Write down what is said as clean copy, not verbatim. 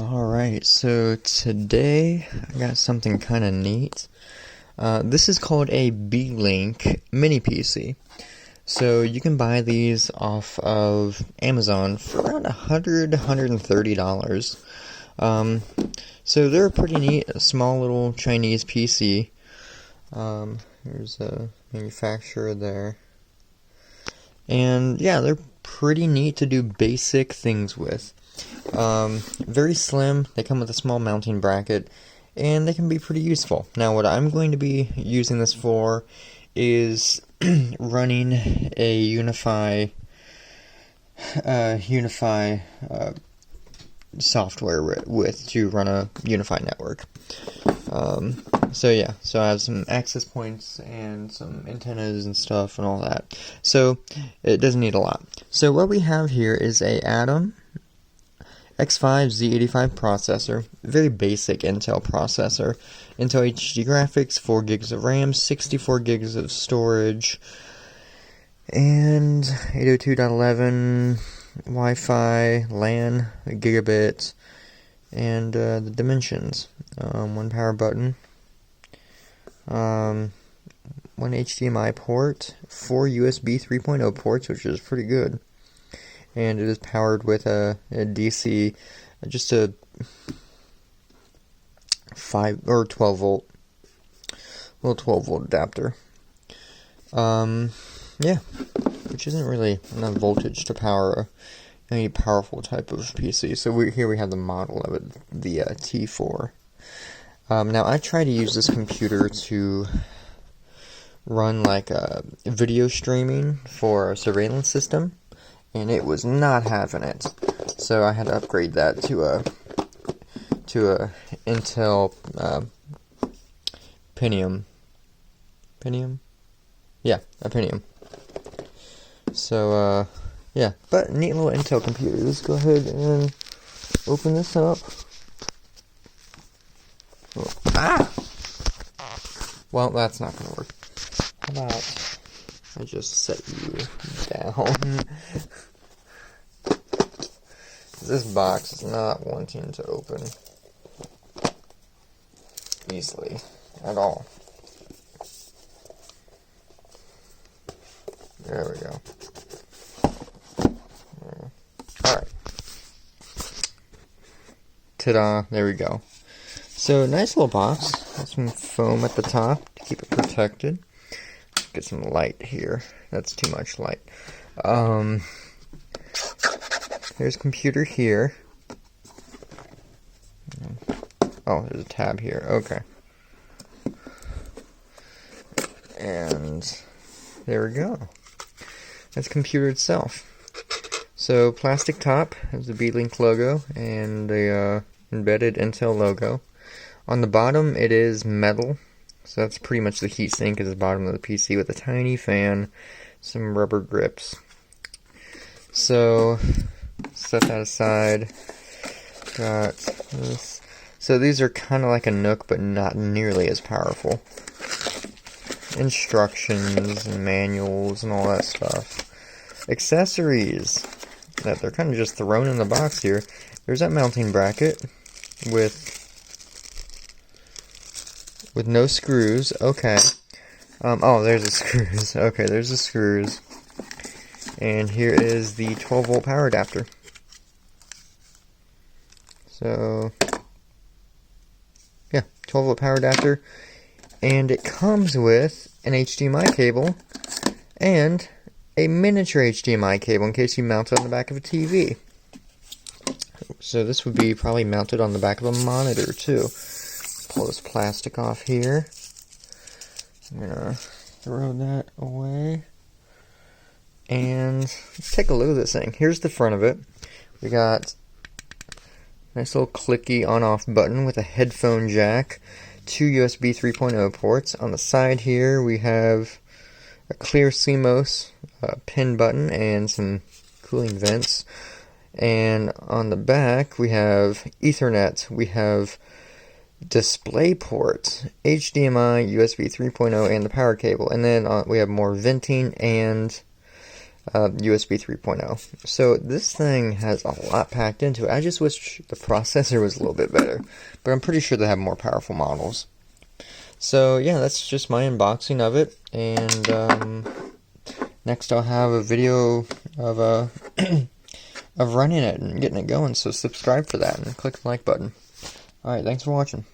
Alright, so today I got something kind of neat. This is called a Beelink mini PC. So you can buy these off of Amazon for around $130. So they're pretty neat, a small little Chinese PC. Here's a manufacturer there. And yeah, they're pretty neat to do basic things with. Very slim, they come with a small mounting bracket, and they can be pretty useful. Now what I'm going to be using this for is running a Unify software with to run a Unify network. So I have some access points and some antennas and stuff and all that. So it doesn't need a lot. So what we have here is a Atom X5 Z85 processor, very basic Intel processor. Intel HD graphics, 4 gigs of RAM, 64 gigs of storage, and 802.11 Wi-Fi, LAN, a gigabit, and the dimensions. One power button, one HDMI port, 4 USB 3.0 ports, which is pretty good. And it is powered with a DC, just a 5 or 12 volt, little 12 volt adapter. Yeah, which isn't really enough voltage to power any powerful type of PC. So here we have the model of it, the T4. Now I try to use this computer to run like video streaming for a surveillance system, and it was not having it. So I had to upgrade that to a Intel Pentium. Yeah, a Pentium. So yeah, but neat little Intel computer. Let's go ahead and open this up. Oh, ah! Well, that's not gonna work. How about I just set you down? This box is not wanting to open easily at all. There we go. Alright. Ta-da, there we go. So, nice little box. Got some foam at the top to keep it protected. Get some light here. That's too much light. There's a computer here. Oh, there's a tab here. Okay. And there we go. That's the computer itself. So, plastic top has the Beelink logo and the embedded Intel logo. On the bottom, it is metal. So that's pretty much the heatsink at the bottom of the PC with a tiny fan, some rubber grips. So, set that aside. Got this. So these are kind of like a Nook, but not nearly as powerful. Instructions and manuals and all that stuff. Accessories that they're kind of just thrown in the box here. There's that mounting bracket with no screws. Okay. Oh, there's the screws. Okay, there's the screws. And here is the 12 volt power adapter. So, yeah, 12 volt power adapter. And it comes with an HDMI cable and a miniature HDMI cable in case you mount it on the back of a TV. So this would be probably mounted on the back of a monitor too. Pull this plastic off here. I'm gonna throw that away. And let's take a look at this thing. Here's the front of it. We got a nice little clicky on-off button with a headphone jack, 2 USB 3.0 ports. On the side here we have a clear CMOS pin button and some cooling vents. And on the back we have Ethernet. We have display ports, HDMI, USB 3.0, and the power cable. And then we have more venting and USB 3.0. So this thing has a lot packed into it. I just wish the processor was a little bit better, but I'm pretty sure they have more powerful models. So yeah, that's just my unboxing of it, and next I'll have a video of of running it and getting it going. So subscribe for that and click the like button. All right, thanks for watching.